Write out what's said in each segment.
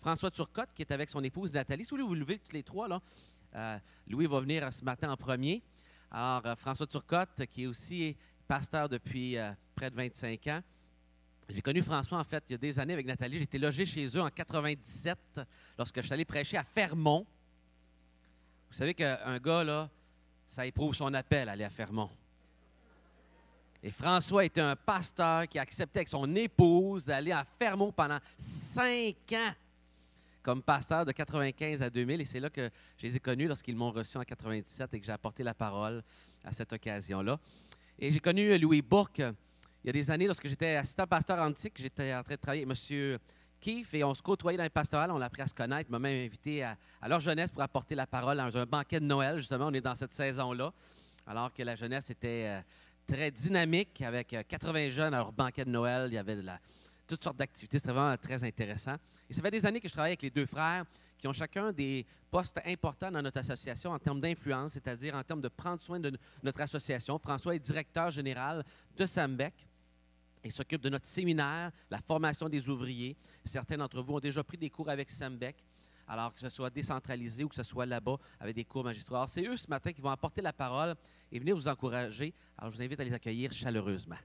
François Turcotte, qui est avec son épouse Nathalie. Si vous voulez vous lever tous les trois, là. Louis va venir ce matin en premier. Alors, François Turcotte, qui est aussi pasteur depuis près de 25 ans. J'ai connu François, en fait, il y a des années avec Nathalie. J'étais logé chez eux en 97, lorsque je suis allé prêcher à Fermont. Vous savez qu'un gars, là, ça éprouve son appel, aller à Fermont. Et François était un pasteur qui a accepté avec son épouse d'aller à Fermont pendant 5 ans comme pasteur de 95 à 2000. Et c'est là que je les ai connus lorsqu'ils m'ont reçu en 97 et que j'ai apporté la parole à cette occasion-là. Et j'ai connu Louis Bourque il y a des années lorsque j'étais assistant pasteur antique. J'étais en train de travailler avec M. Keefe et on se côtoyait dans les pastorales. On l'a appris à se connaître. Il m'a même invité à leur jeunesse pour apporter la parole dans un banquet de Noël. Justement, on est dans cette saison-là, alors que la jeunesse était très dynamique avec 80 jeunes à leur banquet de Noël. Il y avait toutes sortes d'activités. C'était vraiment très intéressant. Et ça fait des années que je travaille avec les deux frères qui ont chacun des postes importants dans notre association en termes d'influence, c'est-à-dire en termes de prendre soin de notre association. François est directeur général de Sambec. Il s'occupe de notre séminaire, la formation des ouvriers. Certains d'entre vous ont déjà pris des cours avec Sambec, alors que ce soit décentralisé ou que ce soit là-bas avec des cours magistraux. Alors, c'est eux ce matin qui vont apporter la parole et venir vous encourager. Alors, je vous invite à les accueillir chaleureusement.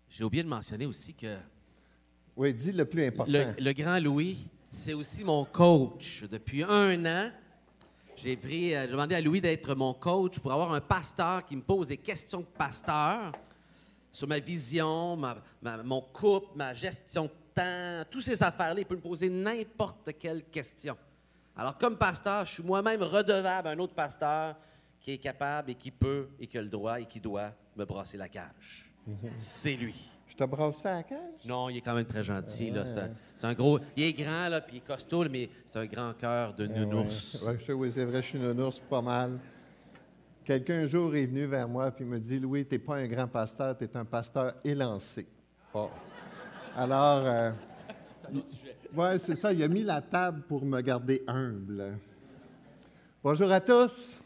J'ai oublié de mentionner aussi que oui, dis le plus important. Le grand Louis, c'est aussi mon coach. Depuis 1 an, j'ai demandé à Louis d'être mon coach pour avoir un pasteur qui me pose des questions de pasteur sur ma vision, mon couple, ma gestion de temps, toutes ces affaires-là. Il peut me poser n'importe quelle question. Alors, comme pasteur, je suis moi-même redevable à un autre pasteur qui est capable et qui peut et qui a le droit et qui doit me brasser la cage. C'est lui. Je te brasse ça à la cage? Non, il est quand même très gentil. Là. C'est un gros... Il est grand, là, puis il est costaud, mais c'est un grand cœur de nounours. Oui, c'est vrai, je suis nounours pas mal. Quelqu'un un jour est venu vers moi et me dit « Louis, tu n'es pas un grand pasteur, tu es un pasteur élancé. » Bon. Alors, oui, c'est ça, il a mis la table pour me garder humble. Bonjour à tous.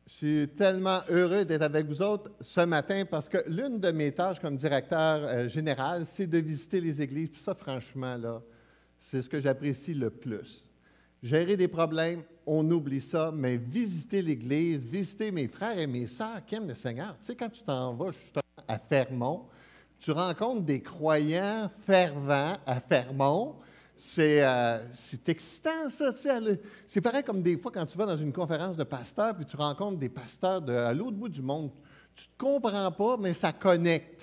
Je suis tellement heureux d'être avec vous autres ce matin parce que l'une de mes tâches comme directeur général, c'est de visiter les églises. Puis ça, franchement, là, c'est ce que j'apprécie le plus. Gérer des problèmes, on oublie ça, mais visiter l'Église, visiter mes frères et mes sœurs qui aiment le Seigneur. Tu sais, quand tu t'en vas justement à Fermont, tu rencontres des croyants fervents à Fermont. C'est excitant, ça. Tu sais, c'est pareil comme des fois quand tu vas dans une conférence de pasteurs puis tu rencontres des pasteurs à l'autre bout du monde. Tu ne te comprends pas, mais ça connecte.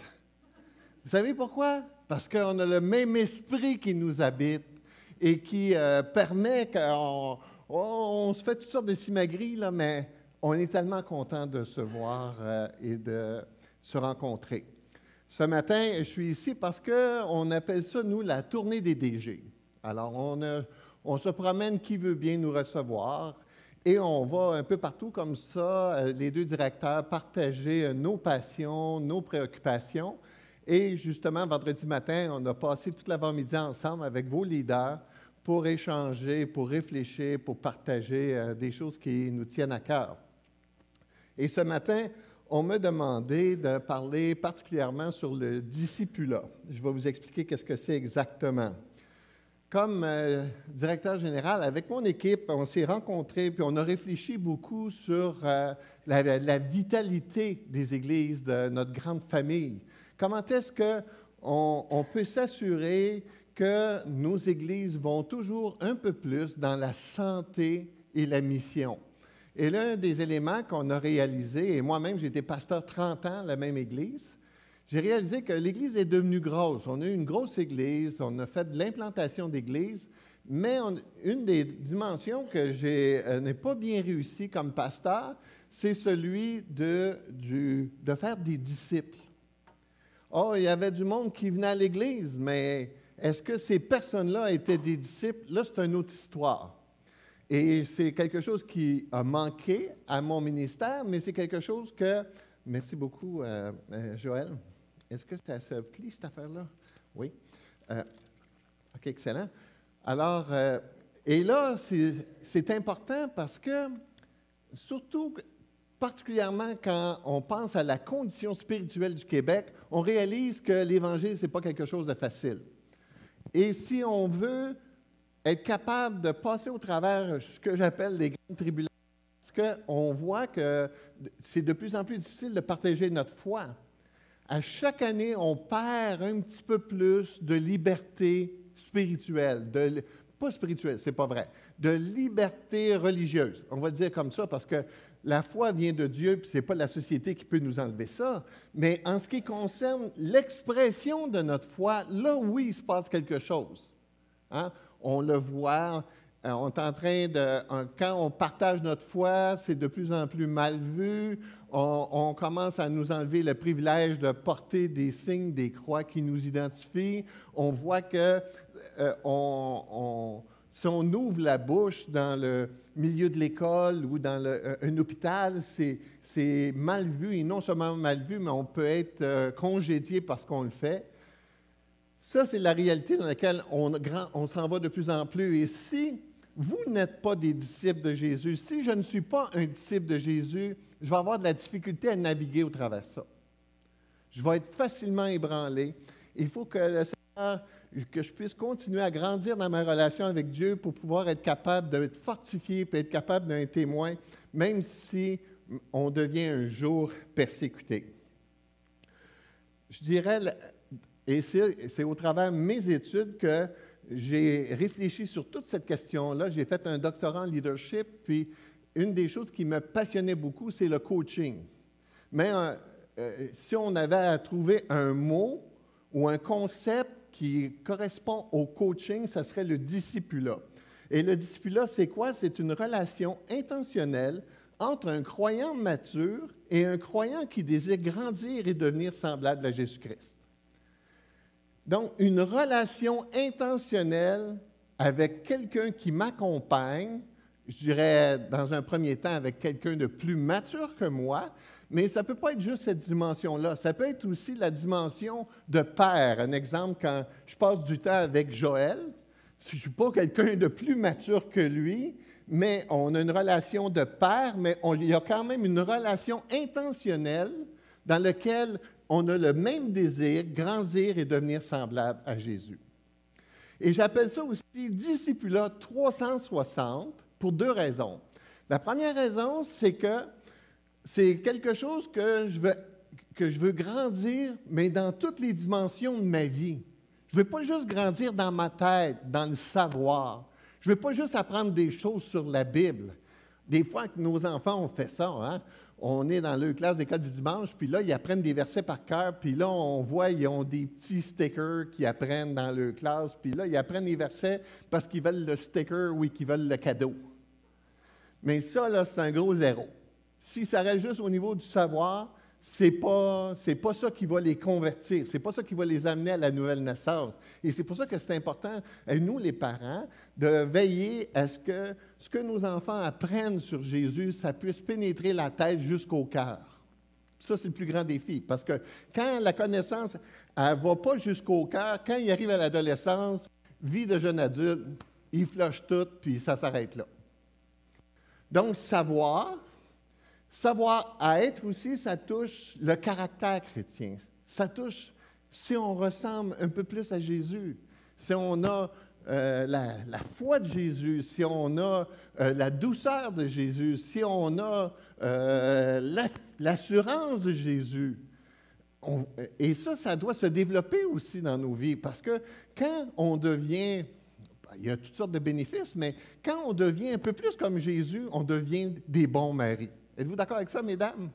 Vous savez pourquoi? Parce qu'on a le même esprit qui nous habite et qui permet qu'on se fait toutes sortes de simagris, là, mais on est tellement content de se voir et de se rencontrer. Ce matin, je suis ici parce qu'on appelle ça, nous, la tournée des DG. Alors, on se promène qui veut bien nous recevoir et on va un peu partout comme ça, les deux directeurs, partager nos passions, nos préoccupations. Et justement, vendredi matin, on a passé toute l'avant-midi ensemble avec vos leaders pour échanger, pour réfléchir, pour partager des choses qui nous tiennent à cœur. Et ce matin, on m'a demandé de parler particulièrement sur le discipulat. Je vais vous expliquer qu'est-ce que c'est exactement. Comme directeur général, avec mon équipe, on s'est rencontrés puis on a réfléchi beaucoup sur la vitalité des églises de notre grande famille. Comment est-ce qu'on peut s'assurer que nos églises vont toujours un peu plus dans la santé et la mission? Et l'un des éléments qu'on a réalisé, et moi-même, j'ai été pasteur 30 ans à la même église, j'ai réalisé que l'Église est devenue grosse. On a eu une grosse Église, on a fait de l'implantation d'Église, mais une des dimensions que je n'ai pas bien réussi comme pasteur, c'est celui de faire des disciples. Oh, il y avait du monde qui venait à l'Église, mais est-ce que ces personnes-là étaient des disciples? Là, c'est une autre histoire. Et c'est quelque chose qui a manqué à mon ministère, mais c'est quelque chose que... Merci beaucoup, Joël. Est-ce que ça se plie, cette affaire-là? Oui. OK, excellent. Alors, et là, c'est important parce que, surtout particulièrement quand on pense à la condition spirituelle du Québec, on réalise que l'Évangile, ce n'est pas quelque chose de facile. Et si on veut être capable de passer au travers ce que j'appelle les grandes tribulations, parce qu'on voit que c'est de plus en plus difficile de partager notre foi. À chaque année, on perd un petit peu plus de liberté spirituelle, pas spirituelle, c'est pas vrai, de liberté religieuse. On va le dire comme ça parce que la foi vient de Dieu, puis ce n'est pas la société qui peut nous enlever ça. Mais en ce qui concerne l'expression de notre foi, là, oui, il se passe quelque chose. Hein? On le voit, on est en train de... Quand on partage notre foi, c'est de plus en plus mal vu. On commence à nous enlever le privilège de porter des signes, des croix qui nous identifient. On voit que si on ouvre la bouche dans le milieu de l'école ou dans un hôpital, c'est mal vu. Et non seulement mal vu, mais on peut être congédié parce qu'on le fait. Ça, c'est la réalité dans laquelle on s'en va de plus en plus. Et si vous n'êtes pas des disciples de Jésus, si je ne suis pas un disciple de Jésus, je vais avoir de la difficulté à naviguer au travers de ça. Je vais être facilement ébranlé. Il faut que le Seigneur, que je puisse continuer à grandir dans ma relation avec Dieu pour pouvoir être capable d'être fortifié et être capable d'un témoin, même si on devient un jour persécuté. Je dirais, et c'est au travers de mes études que j'ai réfléchi sur toute cette question-là. J'ai fait un doctorat en leadership, puis une des choses qui me passionnait beaucoup, c'est le coaching. Mais si on avait à trouver un mot ou un concept qui correspond au coaching, ça serait le discipulat. Et le discipulat, c'est quoi? C'est une relation intentionnelle entre un croyant mature et un croyant qui désire grandir et devenir semblable à Jésus-Christ. Donc, une relation intentionnelle avec quelqu'un qui m'accompagne, je dirais dans un premier temps avec quelqu'un de plus mature que moi, mais ça ne peut pas être juste cette dimension-là. Ça peut être aussi la dimension de père. Un exemple, quand je passe du temps avec Joël, je ne suis pas quelqu'un de plus mature que lui, mais on a une relation de père, mais il y a quand même une relation intentionnelle dans laquelle on a le même désir, grandir et devenir semblable à Jésus. Et j'appelle ça aussi discipulat 360 pour deux raisons. La première raison, c'est que c'est quelque chose que je veux grandir, mais dans toutes les dimensions de ma vie. Je ne veux pas juste grandir dans ma tête, dans le savoir. Je ne veux pas juste apprendre des choses sur la Bible. Des fois, nos enfants ont fait ça, hein? On est dans leur classe d'école du dimanche, puis là, ils apprennent des versets par cœur, puis là, on voit, ils ont des petits stickers qu'ils apprennent dans leur classe, puis là, ils apprennent les versets parce qu'ils veulent le sticker ou qu'ils veulent le cadeau. Mais ça, là, c'est un gros zéro. Si ça reste juste au niveau du savoir, c'est pas ça qui va les convertir, c'est pas ça qui va les amener à la nouvelle naissance. Et c'est pour ça que c'est important, nous les parents, de veiller à ce que nos enfants apprennent sur Jésus, ça puisse pénétrer la tête jusqu'au cœur. Ça, c'est le plus grand défi, parce que quand la connaissance, elle ne va pas jusqu'au cœur, quand il arrive à l'adolescence, vie de jeune adulte, il flush tout, puis ça s'arrête là. Donc, savoir à être aussi, ça touche le caractère chrétien. Ça touche si on ressemble un peu plus à Jésus, si on a la foi de Jésus, si on a la douceur de Jésus, si on a l'assurance de Jésus. Et ça doit se développer aussi dans nos vies, parce que quand on devient... Il y a toutes sortes de bénéfices, mais quand on devient un peu plus comme Jésus, on devient des bons maris. Êtes-vous d'accord avec ça, mesdames?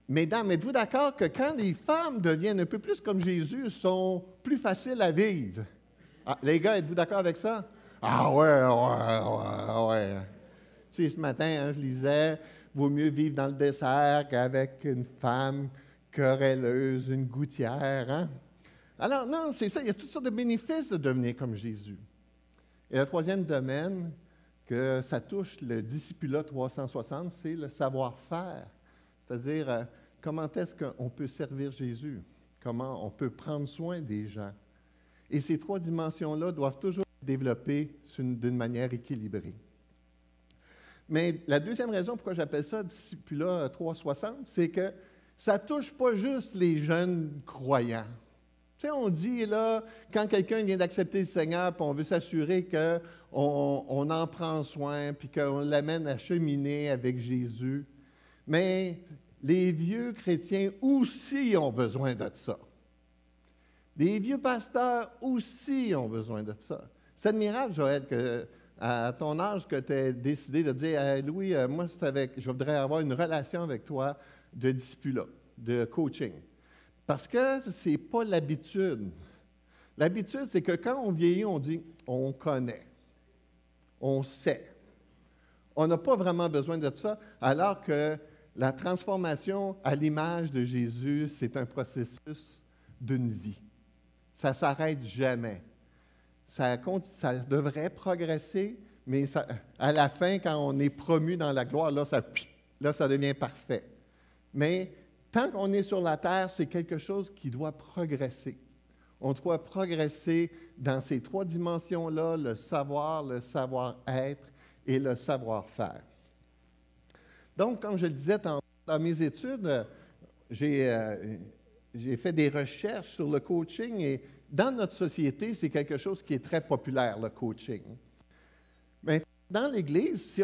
Mesdames, êtes-vous d'accord que quand les femmes deviennent un peu plus comme Jésus, sont plus faciles à vivre? Ah, les gars, êtes-vous d'accord avec ça? Ah ouais. Tu sais, ce matin, hein, je lisais, vaut mieux vivre dans le dessert qu'avec une femme querelleuse, une gouttière, hein? Alors, non, c'est ça, il y a toutes sortes de bénéfices de devenir comme Jésus. Et le troisième domaine, que ça touche le discipulat 360, c'est le savoir-faire. C'est-à-dire, comment est-ce qu'on peut servir Jésus? Comment on peut prendre soin des gens? Et ces trois dimensions-là doivent toujours être développées d'une manière équilibrée. Mais la deuxième raison pourquoi j'appelle ça discipulat 360, c'est que ça ne touche pas juste les jeunes croyants. Tu sais, on dit, là, quand quelqu'un vient d'accepter le Seigneur, puis on veut s'assurer qu'on en prend soin, puis qu'on l'amène à cheminer avec Jésus. Mais les vieux chrétiens aussi ont besoin de ça. Les vieux pasteurs aussi ont besoin de ça. C'est admirable, Joël, qu'à ton âge, que tu aies décidé de dire hey, « Louis, moi, je voudrais avoir une relation avec toi de discipulat, de coaching. » Parce que ce n'est pas l'habitude. L'habitude, c'est que quand on vieillit, on dit « on connaît, on sait ». On n'a pas vraiment besoin de ça, alors que la transformation à l'image de Jésus, c'est un processus d'une vie. Ça ne s'arrête jamais. Ça devrait progresser, mais à la fin, quand on est promu dans la gloire, là, ça devient parfait. Mais tant qu'on est sur la terre, c'est quelque chose qui doit progresser. On doit progresser dans ces trois dimensions-là, le savoir-être et le savoir-faire. Donc, comme je le disais dans mes études, j'ai fait des recherches sur le coaching et dans notre société, c'est quelque chose qui est très populaire, le coaching. Mais dans l'Église,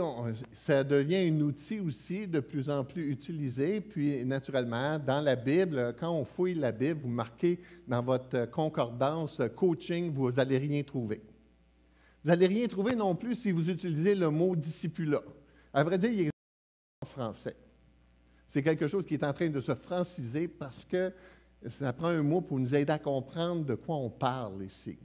ça devient un outil aussi de plus en plus utilisé. Puis, naturellement, dans la Bible, quand on fouille la Bible, vous marquez dans votre concordance « coaching », vous n'allez rien trouver. Vous n'allez rien trouver non plus si vous utilisez le mot « discipulat ». À vrai dire, il existe en français. C'est quelque chose qui est en train de se franciser parce que ça prend un mot pour nous aider à comprendre de quoi on parle ici.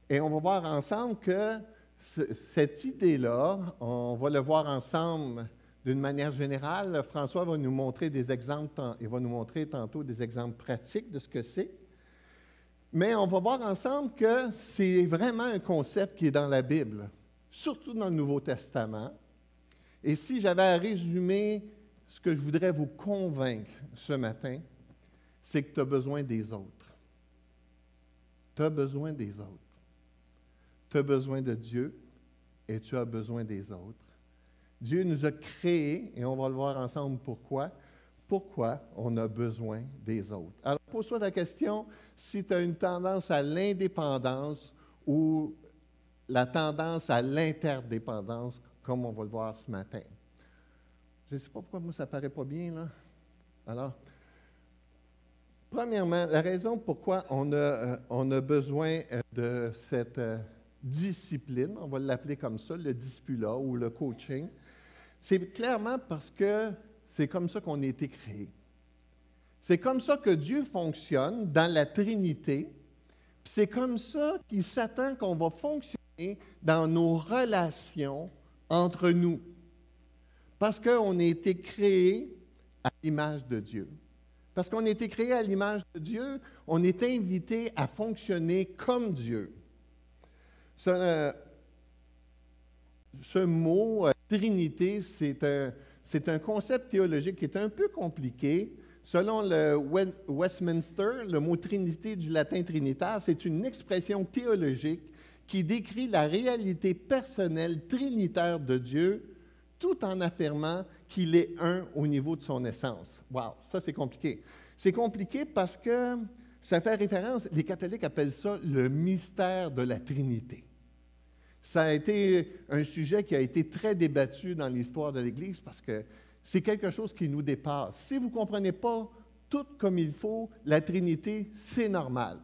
Et on va voir ensemble que cette idée-là, on va le voir ensemble d'une manière générale. François va nous montrer des exemples, il va nous montrer tantôt des exemples pratiques de ce que c'est. Mais on va voir ensemble que c'est vraiment un concept qui est dans la Bible, surtout dans le Nouveau Testament. Et si j'avais à résumer ce que je voudrais vous convaincre ce matin, c'est que tu as besoin des autres. Tu as besoin des autres. Tu as besoin de Dieu et tu as besoin des autres. Dieu nous a créés, et on va le voir ensemble pourquoi. Pourquoi on a besoin des autres. Alors, pose-toi la question si tu as une tendance à l'indépendance ou la tendance à l'interdépendance, comme on va le voir ce matin. Je ne sais pas pourquoi moi ça ne paraît pas bien, là. Alors, premièrement, la raison pourquoi on a besoin de cette discipline, on va l'appeler comme ça, le discipulat ou le coaching, c'est clairement parce que c'est comme ça qu'on a été créé. C'est comme ça que Dieu fonctionne dans la Trinité, puis c'est comme ça qu'il s'attend qu'on va fonctionner dans nos relations entre nous. Parce qu'on a été créé à l'image de Dieu. Parce qu'on a été créé à l'image de Dieu, on est invité à fonctionner comme Dieu. Ce mot Trinité, c'est un concept théologique qui est un peu compliqué. Selon le Westminster, le mot Trinité du latin trinitaire, c'est une expression théologique qui décrit la réalité personnelle trinitaire de Dieu, tout en affirmant qu'il est un au niveau de son essence. Wow, ça c'est compliqué. C'est compliqué parce que ça fait référence, les catholiques appellent ça le mystère de la Trinité. Ça a été un sujet qui a été très débattu dans l'histoire de l'Église parce que c'est quelque chose qui nous dépasse. Si vous ne comprenez pas tout comme il faut, la Trinité, c'est normal.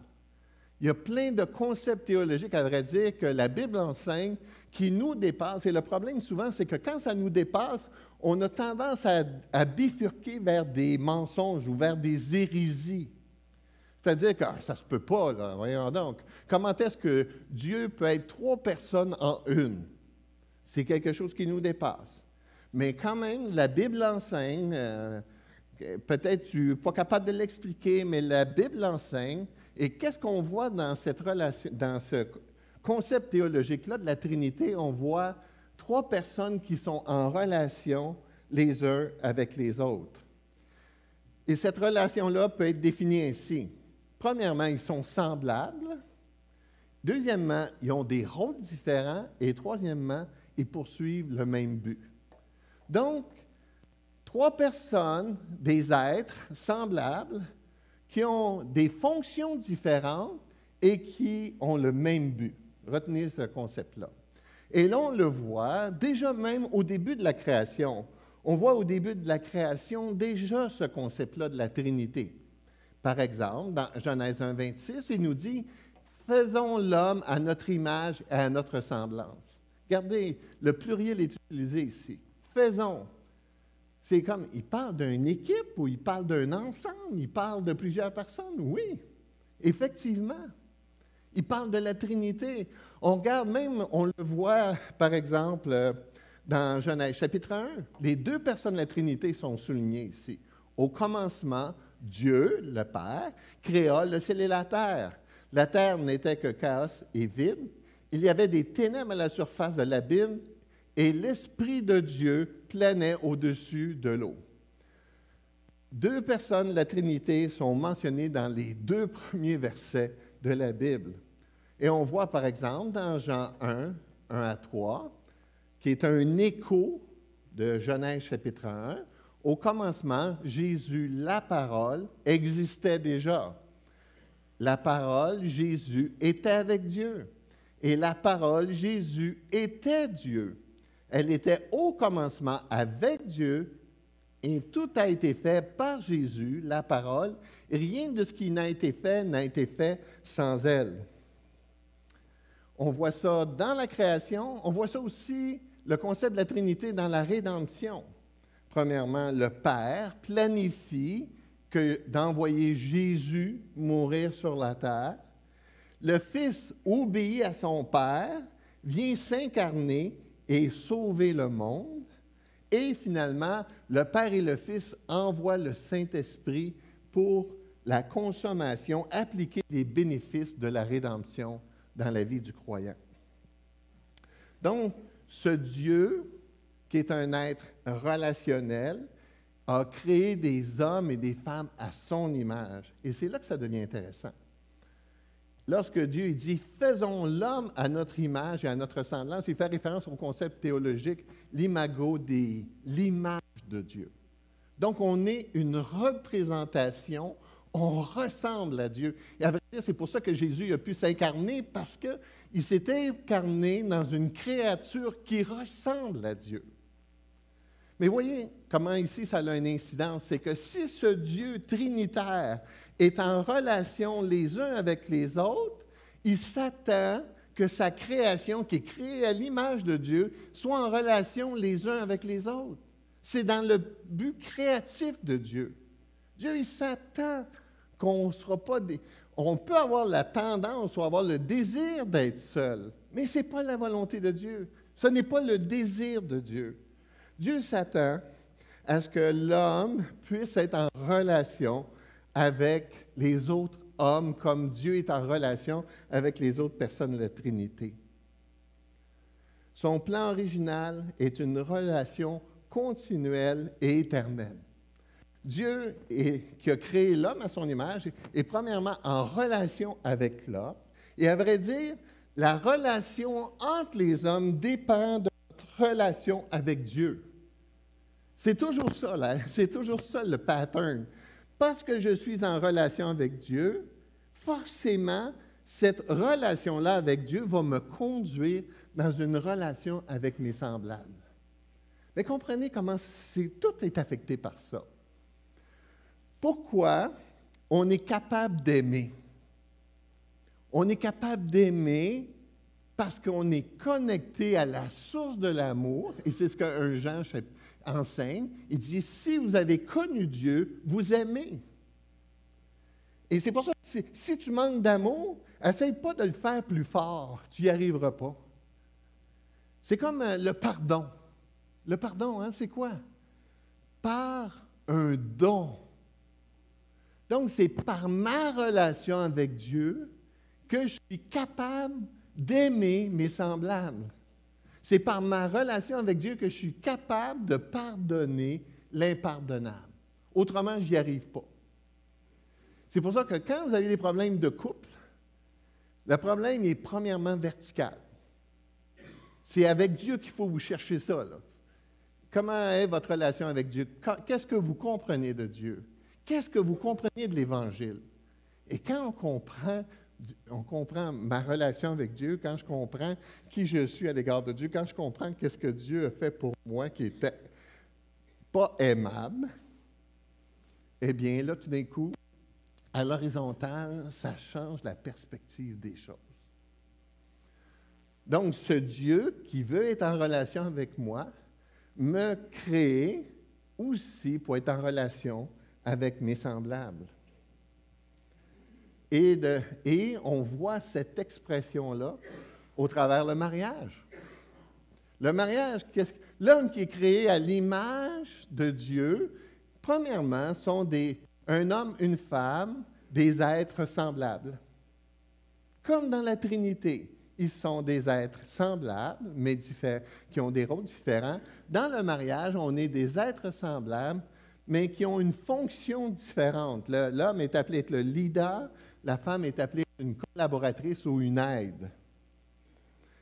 Il y a plein de concepts théologiques, à vrai dire, que la Bible enseigne, qui nous dépassent. Et le problème, souvent, c'est que quand ça nous dépasse, on a tendance à bifurquer vers des mensonges ou vers des hérésies. C'est-à-dire que ça ne se peut pas, là. Voyons donc. Comment est-ce que Dieu peut être trois personnes en une? C'est quelque chose qui nous dépasse. Mais quand même, la Bible enseigne, peut-être tu n'es pas capable de l'expliquer, mais la Bible enseigne. Et qu'est-ce qu'on voit dans cette relation, dans ce concept théologique-là de la Trinité? On voit trois personnes qui sont en relation les uns avec les autres. Et cette relation-là peut être définie ainsi. Premièrement, ils sont semblables. Deuxièmement, ils ont des rôles différents. Et troisièmement, ils poursuivent le même but. Donc, 3 personnes, des êtres semblables, qui ont des fonctions différentes et qui ont le même but. Retenez ce concept-là. Et là, on le voit déjà même au début de la création. On voit au début de la création déjà ce concept-là de la Trinité. Par exemple, dans Genèse 1, 26, il nous dit « Faisons l'homme à notre image et à notre semblance ». Regardez, le pluriel est utilisé ici. « Faisons ». C'est comme, il parle d'une équipe ou il parle d'un ensemble, il parle de plusieurs personnes. Oui, effectivement. Il parle de la Trinité. On regarde même, on le voit, par exemple, dans Genèse chapitre 1, les 2 personnes de la Trinité sont soulignées ici. Au commencement, Dieu, le Père, créa le ciel et la terre. La terre n'était que chaos et vide. Il y avait des ténèbres à la surface de l'abîme et l'Esprit de Dieu planait au-dessus de l'eau. 2 personnes de la Trinité sont mentionnées dans les 2 premiers versets de la Bible. Et on voit, par exemple, dans Jean 1, 1 à 3, qui est un écho de Genèse chapitre 1, au commencement, Jésus, la parole, existait déjà. La parole, Jésus, était avec Dieu. Et la parole, Jésus, était Dieu. Elle était au commencement avec Dieu et tout a été fait par Jésus, la parole. Et rien de ce qui n'a été fait sans elle. On voit ça dans la création. On voit ça aussi, le concept de la Trinité, dans la rédemption. Premièrement, le Père planifie d'envoyer Jésus mourir sur la terre. Le Fils obéit à son Père, vient s'incarner et sauver le monde. Et finalement, le Père et le Fils envoient le Saint-Esprit pour la consommation, appliquer les bénéfices de la rédemption dans la vie du croyant. Donc, ce Dieu, qui est un être relationnel, a créé des hommes et des femmes à son image. Et c'est là que ça devient intéressant. Lorsque Dieu dit « Faisons l'homme à notre image et à notre semblance », il fait référence au concept théologique, l'imago Dei, l'image de Dieu. Donc, on est une représentation, on ressemble à Dieu. Et à vrai dire, c'est pour ça que Jésus a pu s'incarner, parce qu'il s'est incarné dans une créature qui ressemble à Dieu. Mais voyez comment ici ça a une incidence, c'est que si ce Dieu trinitaire est en relation les uns avec les autres, il s'attend que sa création, qui est créée à l'image de Dieu, soit en relation les uns avec les autres. C'est dans le but créatif de Dieu. Dieu, il s'attend qu'on ne sera pas des... On peut avoir la tendance ou avoir le désir d'être seul, mais ce n'est pas la volonté de Dieu. Ce n'est pas le désir de Dieu. Dieu s'attend à ce que l'homme puisse être en relation avec les autres hommes, comme Dieu est en relation avec les autres personnes de la Trinité. Son plan original est une relation continuelle et éternelle. Dieu, qui a créé l'homme à son image, est premièrement en relation avec l'homme. Et à vrai dire, la relation entre les hommes dépend de notre relation avec Dieu. C'est toujours ça, là. C'est toujours ça le pattern. Parce que je suis en relation avec Dieu, forcément, cette relation-là avec Dieu va me conduire dans une relation avec mes semblables. Mais comprenez comment tout est affecté par ça. Pourquoi on est capable d'aimer? On est capable d'aimer parce qu'on est connecté à la source de l'amour, et c'est ce qu'un Jean enseigne. Il dit, si vous avez connu Dieu, vous aimez. Et c'est pour ça que si tu manques d'amour, essaye pas de le faire plus fort, tu n'y arriveras pas. C'est comme le pardon. Le pardon, hein, c'est quoi? Par un don. Donc, c'est par ma relation avec Dieu que je suis capable d'aimer mes semblables. C'est par ma relation avec Dieu que je suis capable de pardonner l'impardonnable. Autrement, je n'y arrive pas. C'est pour ça que quand vous avez des problèmes de couple, le problème est premièrement vertical. C'est avec Dieu qu'il faut vous chercher ça, là. Comment est votre relation avec Dieu? Qu'est-ce que vous comprenez de Dieu? Qu'est-ce que vous comprenez de l'Évangile? Et quand on comprend ma relation avec Dieu, quand je comprends qui je suis à l'égard de Dieu, quand je comprends qu'est-ce que Dieu a fait pour moi qui était pas aimable, eh bien là, tout d'un coup, à l'horizontale, ça change la perspective des choses. Donc, ce Dieu qui veut être en relation avec moi me crée aussi pour être en relation avec mes semblables. Et on voit cette expression-là au travers le mariage. Le mariage, l'homme qui est créé à l'image de Dieu, premièrement, sont un homme, une femme, des êtres semblables. Comme dans la Trinité, ils sont des êtres semblables, mais qui ont des rôles différents. Dans le mariage, on est des êtres semblables, mais qui ont une fonction différente. L'homme est appelé être le leader, la femme est appelée une collaboratrice ou une aide.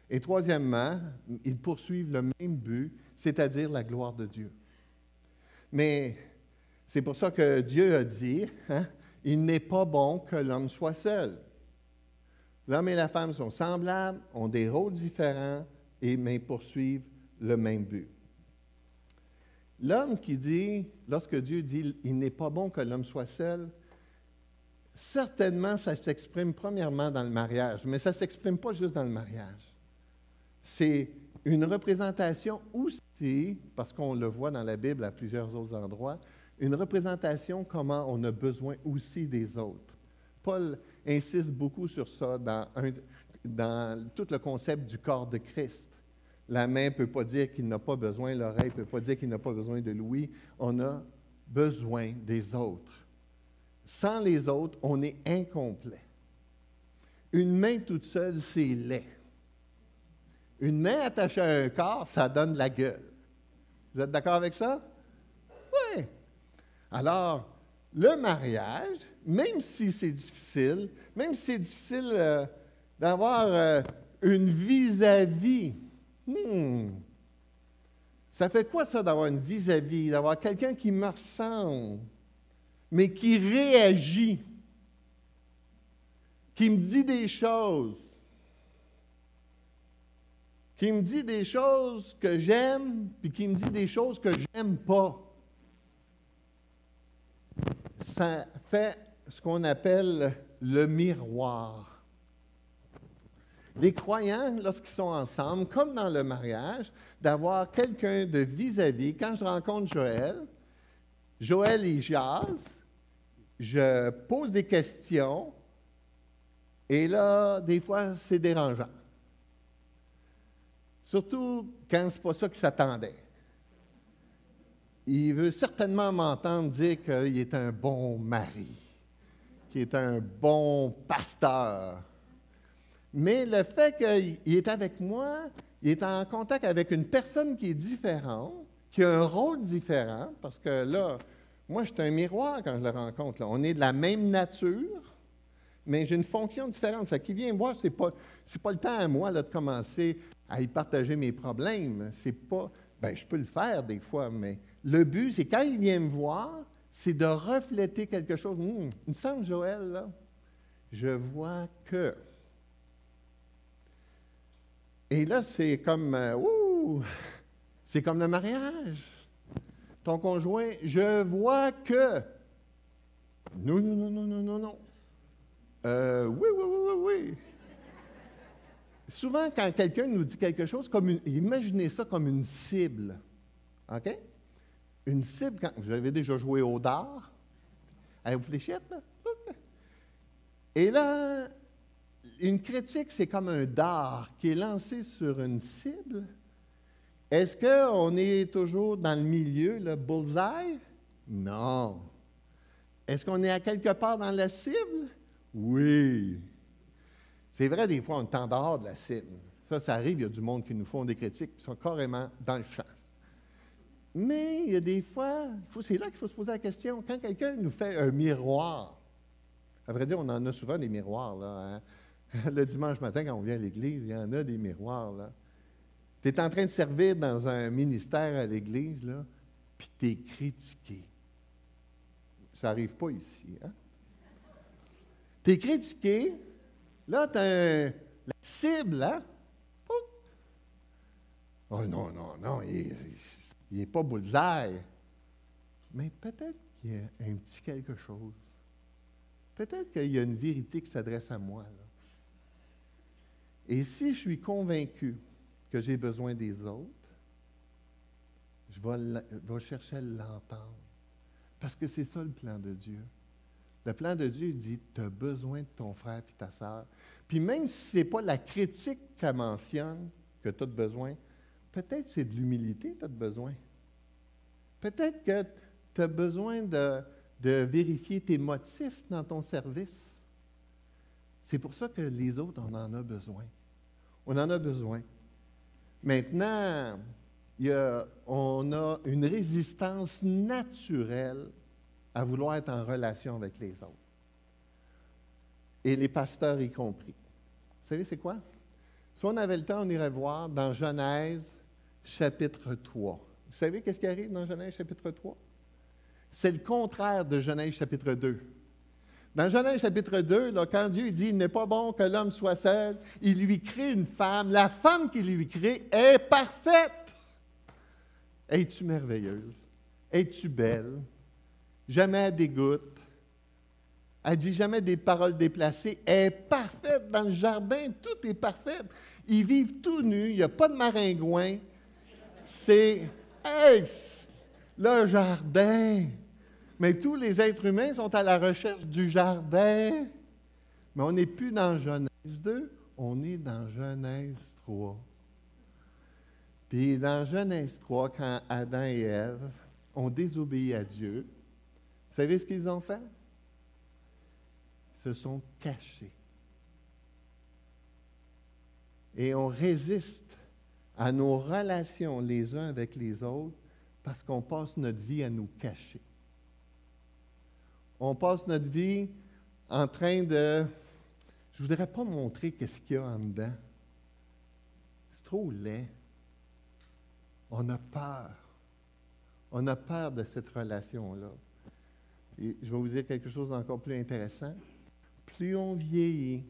Et troisièmement, ils poursuivent le même but, c'est-à-dire la gloire de Dieu. Mais c'est pour ça que Dieu a dit, il n'est pas bon que l'homme soit seul. L'homme et la femme sont semblables, ont des rôles différents, mais poursuivent le même but. L'homme qui dit, lorsque Dieu dit, il n'est pas bon que l'homme soit seul, certainement, ça s'exprime premièrement dans le mariage, mais ça ne s'exprime pas juste dans le mariage. C'est une représentation aussi, parce qu'on le voit dans la Bible à plusieurs autres endroits, une représentation comment on a besoin aussi des autres. Paul insiste beaucoup sur ça dans tout le concept du corps de Christ. La main ne peut pas dire qu'il n'a pas besoin, l'oreille ne peut pas dire qu'il n'a pas besoin de l'ouïe. On a besoin des autres. Sans les autres, on est incomplet. Une main toute seule, c'est laid. Une main attachée à un corps, ça donne la gueule. Vous êtes d'accord avec ça? Oui. Alors, le mariage, même si c'est difficile, d'avoir une vis-à-vis, ça fait quoi ça d'avoir une vis-à-vis, d'avoir quelqu'un qui me ressemble, mais qui réagit, qui me dit des choses, que j'aime, puis qui me dit des choses que j'aime pas. Ça fait ce qu'on appelle le miroir. Les croyants, lorsqu'ils sont ensemble, comme dans le mariage, d'avoir quelqu'un de vis-à-vis. Quand je rencontre Joël il jase, je pose des questions, et là, des fois, c'est dérangeant. Surtout quand ce n'est pas ça qu'il s'attendait. Il veut certainement m'entendre dire qu'il est un bon mari, qu'il est un bon pasteur. Mais le fait qu'il est avec moi, il est en contact avec une personne qui est différente, qui a un rôle différent, parce que là, moi, je suis un miroir quand je le rencontre. Là. On est de la même nature, mais j'ai une fonction différente. Fait qu'il vient me voir, c'est pas le temps à moi là, de commencer à y partager mes problèmes. C'est pas, je peux le faire des fois, mais le but, c'est quand il vient me voir, c'est de refléter quelque chose. Il me semble, Joël, là, je vois que. Et là, c'est comme, c'est comme le mariage. Ton conjoint, je vois que. Non. Oui. Souvent, quand quelqu'un nous dit quelque chose, imaginez ça comme une cible. OK? Une cible, quand vous avez déjà joué au dard, avec vos fléchettes, là. Et là, une critique, c'est comme un dard qui est lancé sur une cible. Est-ce qu'on est toujours dans le milieu, le bullseye? Non. Est-ce qu'on est à quelque part dans la cible? Oui. C'est vrai, des fois, on est en dehors de la cible. Ça arrive, il y a du monde qui nous font des critiques qui sont carrément dans le champ. Mais il y a des fois, c'est là qu'il faut se poser la question. Quand quelqu'un nous fait un miroir, à vrai dire, on en a souvent des miroirs, là. Hein? Le dimanche matin, quand on vient à l'église, il y en a des miroirs, là. Tu es en train de servir dans un ministère à l'Église, là, puis tu es critiqué. Ça n'arrive pas ici, hein? Tu es critiqué, là, tu as la cible, hein? Oh non, non, non, il n'est pas bullseye. Mais peut-être qu'il y a un petit quelque chose. Peut-être qu'il y a une vérité qui s'adresse à moi, là. Et si je suis convaincu que j'ai besoin des autres, je vais chercher à l'entendre. Parce que c'est ça le plan de Dieu. Le plan de Dieu dit, tu as besoin de ton frère et ta sœur. Puis même si ce n'est pas la critique qu'elle mentionne que tu as besoin, peut-être c'est de l'humilité que tu as besoin. Peut-être que tu as besoin de vérifier tes motifs dans ton service. C'est pour ça que les autres, on en a besoin. On en a besoin. Maintenant, on a une résistance naturelle à vouloir être en relation avec les autres. Et les pasteurs y compris. Vous savez, c'est quoi? Si on avait le temps, on irait voir dans Genèse, chapitre 3. Vous savez qu'est-ce qui arrive dans Genèse, chapitre 3? C'est le contraire de Genèse, chapitre 2. Dans Genèse chapitre 2, là, quand Dieu dit « Il n'est pas bon que l'homme soit seul », il lui crée une femme. La femme qu'il lui crée est parfaite. Es-tu merveilleuse? Es-tu belle? Jamais elle dégoûte. Elle dit jamais des paroles déplacées. Elle est parfaite dans le jardin. Tout est parfait. Ils vivent tout nus. Il n'y a pas de maringouin. C'est le jardin. Mais tous les êtres humains sont à la recherche du jardin. Mais on n'est plus dans Genèse 2, on est dans Genèse 3. Puis dans Genèse 3, quand Adam et Ève ont désobéi à Dieu, vous savez ce qu'ils ont fait? Ils se sont cachés. Et on résiste à nos relations les uns avec les autres parce qu'on passe notre vie à nous cacher. On passe notre vie en train de... Je ne voudrais pas montrer qu'est-ce qu'il y a en dedans. C'est trop laid. On a peur. On a peur de cette relation-là. Et je vais vous dire quelque chose d'encore plus intéressant. Plus on vieillit,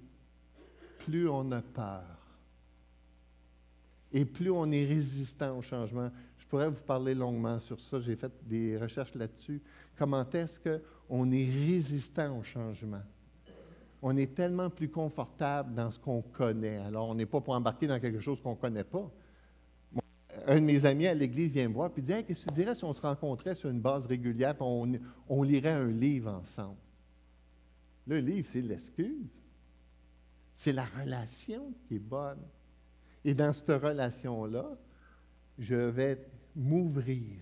plus on a peur. Et plus on est résistant au changement. Je pourrais vous parler longuement sur ça. J'ai fait des recherches là-dessus. Comment est-ce qu'on est résistant au changement? On est tellement plus confortable dans ce qu'on connaît. Alors, on n'est pas pour embarquer dans quelque chose qu'on ne connaît pas. Un de mes amis à l'église vient me voir et dit « Hey, qu'est-ce que tu dirais si on se rencontrait sur une base régulière et on lirait un livre ensemble? » Le livre, c'est l'excuse. C'est la relation qui est bonne. Et dans cette relation-là, je vais m'ouvrir.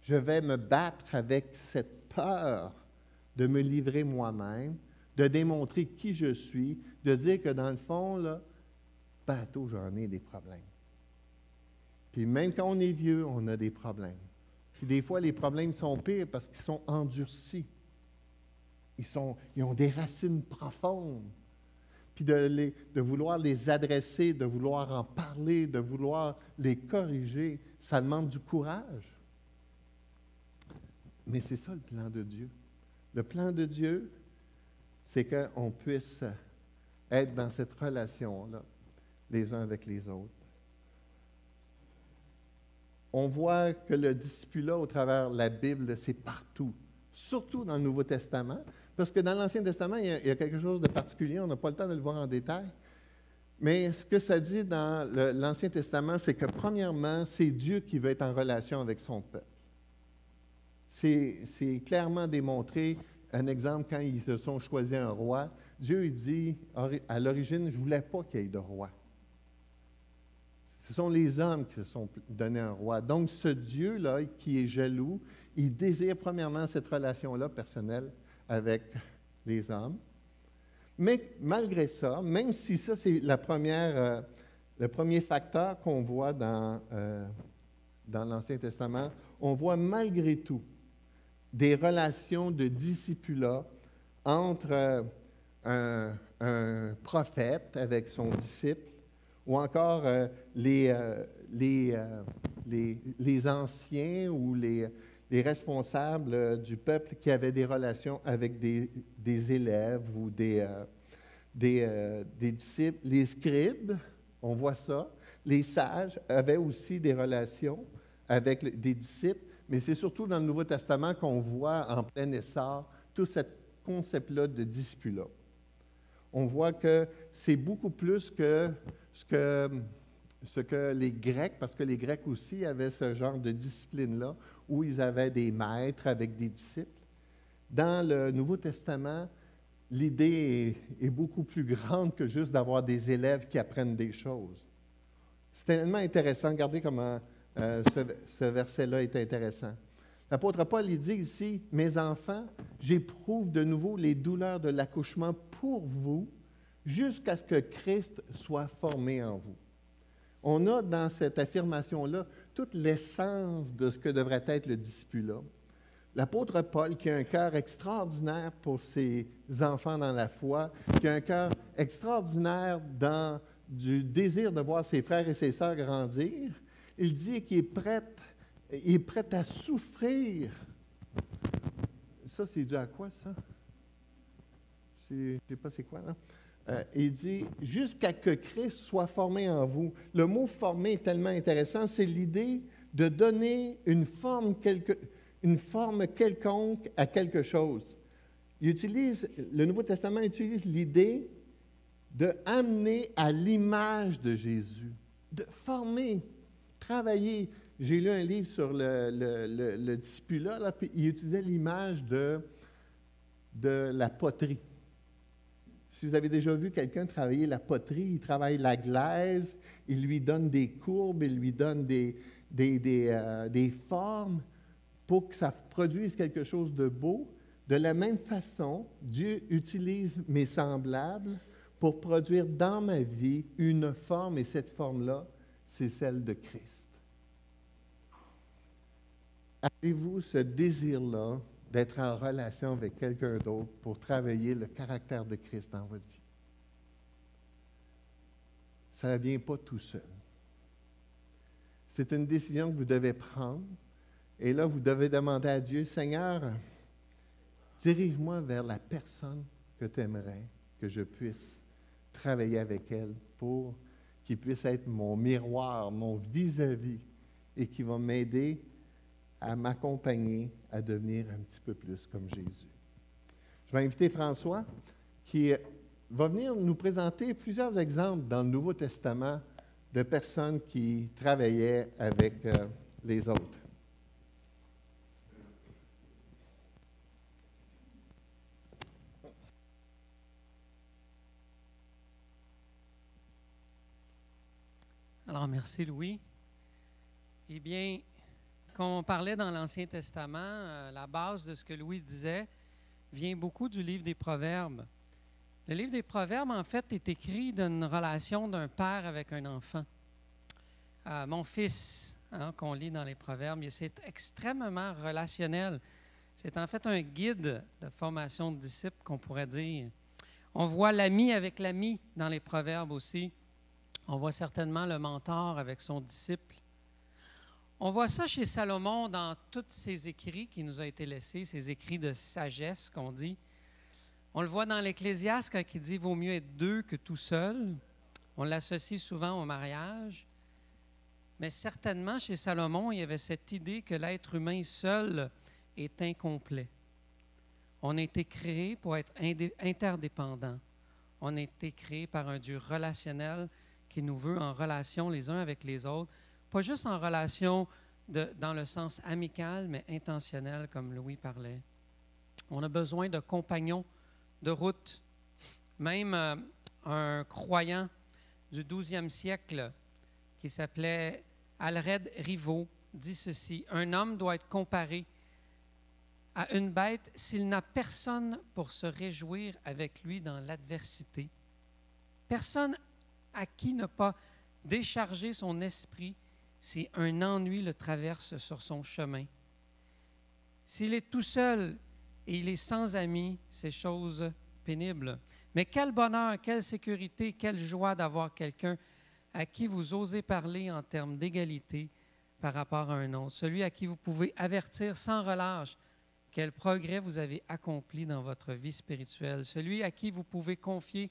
Je vais me battre avec cette peur de me livrer moi-même, de démontrer qui je suis, de dire que dans le fond, là, bateau, j'en ai des problèmes. Puis même quand on est vieux, on a des problèmes. Puis des fois, les problèmes sont pires parce qu'ils sont endurcis. Ils ont des racines profondes. Puis de vouloir les adresser, de vouloir en parler, de vouloir les corriger, ça demande du courage. Mais c'est ça le plan de Dieu. Le plan de Dieu, c'est qu'on puisse être dans cette relation-là, les uns avec les autres. On voit que le discipulat au travers de la Bible, c'est partout, surtout dans le Nouveau Testament, parce que dans l'Ancien Testament, il y a quelque chose de particulier, on n'a pas le temps de le voir en détail. Mais ce que ça dit dans l'Ancien Testament, c'est que premièrement, c'est Dieu qui veut être en relation avec son peuple. C'est clairement démontré. Un exemple, quand ils se sont choisis un roi, Dieu il dit, à l'origine, je ne voulais pas qu'il y ait de roi. Ce sont les hommes qui se sont donnés un roi. Donc, ce Dieu-là, qui est jaloux, il désire premièrement cette relation-là personnelle avec les hommes. Mais malgré ça, même si ça, c'est le premier facteur qu'on voit dans l'Ancien Testament, on voit malgré tout des relations de discipulat entre un prophète avec son disciple. ou encore les anciens ou les responsables du peuple qui avaient des relations avec des élèves ou des disciples. Les scribes, on voit ça. Les sages avaient aussi des relations avec des disciples, mais c'est surtout dans le Nouveau Testament qu'on voit en plein essor tout ce concept-là de discipulat. On voit que c'est beaucoup plus que ce que les Grecs, parce que les Grecs aussi avaient ce genre de discipline-là, où ils avaient des maîtres avec des disciples. Dans le Nouveau Testament, l'idée est beaucoup plus grande que juste d'avoir des élèves qui apprennent des choses. C'est tellement intéressant. Regardez comment ce verset-là est intéressant. L'apôtre Paul, il dit ici, « Mes enfants, j'éprouve de nouveau les douleurs de l'accouchement pour vous, jusqu'à ce que Christ soit formé en vous. » On a dans cette affirmation-là toute l'essence de ce que devrait être le discipulat. L'apôtre Paul, qui a un cœur extraordinaire pour ses enfants dans la foi, qui a un cœur extraordinaire du désir de voir ses frères et ses sœurs grandir, il dit qu'il est prêt à souffrir. Ça, c'est dû à quoi, ça? Je ne sais pas c'est quoi, non? Il dit « jusqu'à que Christ soit formé en vous ». Le mot « former » est tellement intéressant, c'est l'idée de donner une forme quelconque à quelque chose. Le Nouveau Testament utilise l'idée de amener à l'image de Jésus, de former, travailler. J'ai lu un livre sur le discipulat, là, puis il utilisait l'image de la poterie. Si vous avez déjà vu quelqu'un travailler la poterie, il travaille la glaise, il lui donne des courbes, il lui donne des formes pour que ça produise quelque chose de beau. De la même façon, Dieu utilise mes semblables pour produire dans ma vie une forme, et cette forme-là, c'est celle de Christ. Avez-vous ce désir-là d'être en relation avec quelqu'un d'autre pour travailler le caractère de Christ dans votre vie? Ça ne vient pas tout seul. C'est une décision que vous devez prendre. Et là, vous devez demander à Dieu, « Seigneur, dirige-moi vers la personne que tu aimerais que je puisse travailler avec elle pour qu'il puisse être mon miroir, mon vis-à-vis, et qui va m'aider à m'accompagner à devenir un petit peu plus comme Jésus. » Je vais inviter François qui va venir nous présenter plusieurs exemples dans le Nouveau Testament de personnes qui travaillaient avec les autres. Alors, merci Louis. Eh bien, comme on parlait dans l'Ancien Testament, la base de ce que Louis disait vient beaucoup du livre des Proverbes. Le livre des Proverbes, en fait, est écrit d'une relation d'un père avec un enfant. Mon fils, qu'on lit dans les Proverbes, c'est extrêmement relationnel. C'est en fait un guide de formation de disciples, qu'on pourrait dire. On voit l'ami avec l'ami dans les Proverbes aussi. On voit certainement le mentor avec son disciple. On voit ça chez Salomon dans tous ses écrits qui nous ont été laissés, ses écrits de sagesse qu'on dit. On le voit dans l'Ecclésiaste quand il dit « vaut mieux être deux que tout seul ». On l'associe souvent au mariage. Mais certainement, chez Salomon, il y avait cette idée que l'être humain seul est incomplet. On a été créé pour être interdépendants. On a été créé par un Dieu relationnel qui nous veut en relation les uns avec les autres, pas juste en relation dans le sens amical, mais intentionnel, comme Louis parlait. On a besoin de compagnons de route. Même un croyant du 12e siècle qui s'appelait Alred Rivaux dit ceci: « Un homme doit être comparé à une bête s'il n'a personne pour se réjouir avec lui dans l'adversité. Personne à qui ne pas décharger son esprit si un ennui le traverse sur son chemin. S'il est tout seul et il est sans amis, c'est chose pénible. Mais quel bonheur, quelle sécurité, quelle joie d'avoir quelqu'un à qui vous osez parler en termes d'égalité par rapport à un autre, celui à qui vous pouvez avertir sans relâche quel progrès vous avez accompli dans votre vie spirituelle, celui à qui vous pouvez confier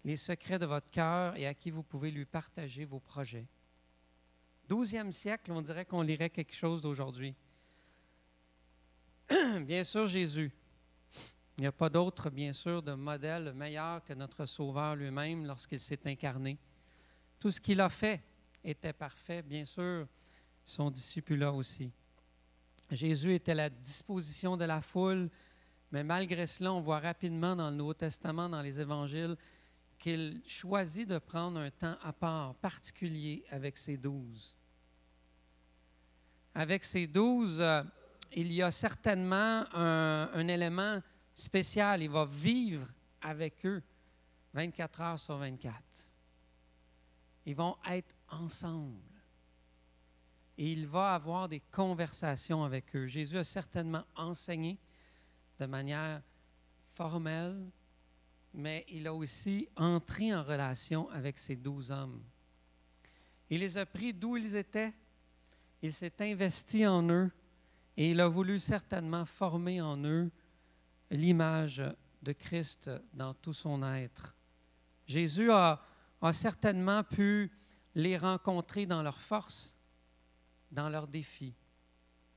les secrets de votre cœur et à qui vous pouvez lui partager vos projets. 12e siècle, on dirait qu'on lirait quelque chose d'aujourd'hui. Bien sûr, Jésus. Il n'y a pas d'autre, bien sûr, de modèle meilleur que notre Sauveur lui-même lorsqu'il s'est incarné. Tout ce qu'il a fait était parfait, bien sûr, son disciple-là aussi. Jésus était à la disposition de la foule, mais malgré cela, on voit rapidement dans le Nouveau Testament, dans les Évangiles, qu'il choisit de prendre un temps à part, particulier, avec ses 12. Avec ses 12, il y a certainement un élément spécial. Il va vivre avec eux 24 heures sur 24. Ils vont être ensemble. Et il va avoir des conversations avec eux. Jésus a certainement enseigné de manière formelle, mais il a aussi entré en relation avec ces 12 hommes. Il les a pris d'où ils étaient, il s'est investi en eux et il a voulu certainement former en eux l'image de Christ dans tout son être. Jésus a certainement pu les rencontrer dans leurs forces, dans leurs défis.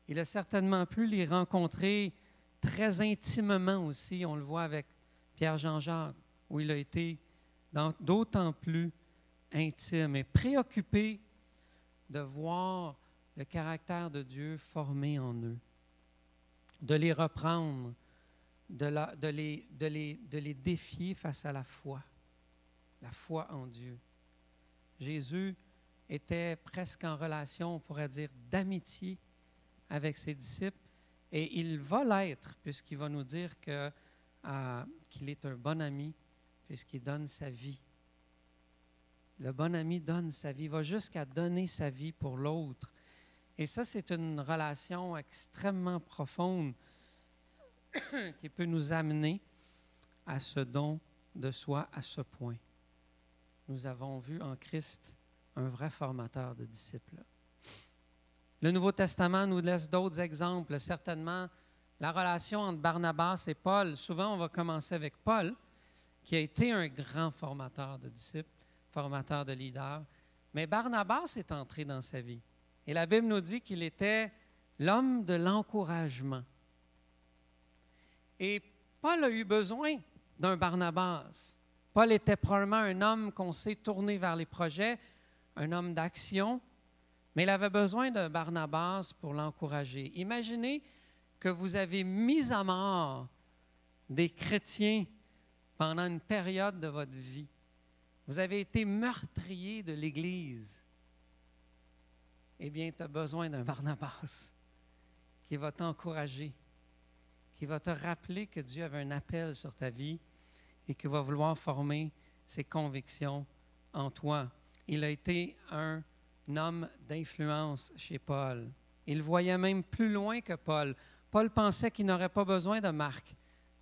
Il a certainement pu les rencontrer très intimement aussi, on le voit avec Pierre-Jean-Jacques, où il a été d'autant plus intime et préoccupé de voir le caractère de Dieu formé en eux, de les reprendre, de les défier face à la foi en Dieu. Jésus était presque en relation, on pourrait dire, d'amitié avec ses disciples, et il va l'être, puisqu'il va nous dire qu'il est un bon ami, puisqu'il donne sa vie. Le bon ami donne sa vie, il va jusqu'à donner sa vie pour l'autre. Et ça, c'est une relation extrêmement profonde qui peut nous amener à ce don de soi à ce point. Nous avons vu en Christ un vrai formateur de disciples. Le Nouveau Testament nous laisse d'autres exemples. Certainement, la relation entre Barnabas et Paul. Souvent, on va commencer avec Paul, qui a été un grand formateur de disciples, formateur de leaders. Mais Barnabas est entré dans sa vie. Et la Bible nous dit qu'il était l'homme de l'encouragement. Et Paul a eu besoin d'un Barnabas. Paul était probablement un homme qu'on sait tourné vers les projets, un homme d'action, mais il avait besoin d'un Barnabas pour l'encourager. Imaginez que vous avez mis à mort des chrétiens pendant une période de votre vie. Vous avez été meurtrier de l'Église. Eh bien, tu as besoin d'un Barnabas qui va t'encourager, qui va te rappeler que Dieu avait un appel sur ta vie et qui va vouloir former ses convictions en toi. Il a été un homme d'influence chez Paul. Il voyait même plus loin que Paul. Paul pensait qu'il n'aurait pas besoin de Marc,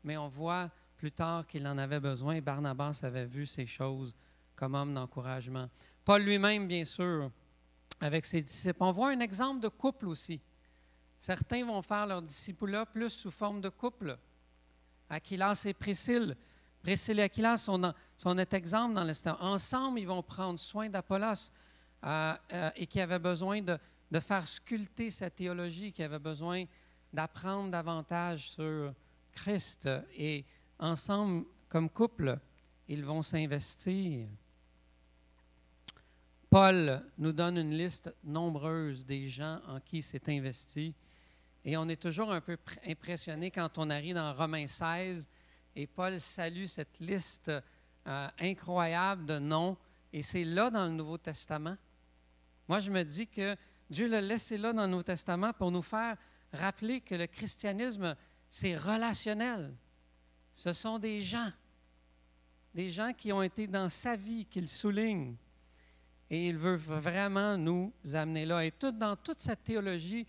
mais on voit plus tard qu'il en avait besoin. Barnabas avait vu ces choses comme homme d'encouragement. Paul lui-même, bien sûr, avec ses disciples. On voit un exemple de couple aussi. Certains vont faire leur discipulat plus sous forme de couple. Aquilas et Priscille. Priscille et Aquilas sont notre exemple dans l'histoire. Ensemble, ils vont prendre soin d'Apollos et qui avait besoin de faire sculpter sa théologie, qui avait besoin d'apprendre davantage sur Christ. Et ensemble, comme couple, ils vont s'investir. Paul nous donne une liste nombreuse des gens en qui il s'est investi. Et on est toujours un peu impressionné quand on arrive dans Romains 16 et Paul salue cette liste incroyable de noms. Et c'est là dans le Nouveau Testament. Moi, je me dis que Dieu l'a laissé là dans le Nouveau Testament pour nous faire rappeler que le christianisme, c'est relationnel. Ce sont des gens qui ont été dans sa vie, qu'il souligne. Et il veut vraiment nous amener là. Et dans toute cette théologie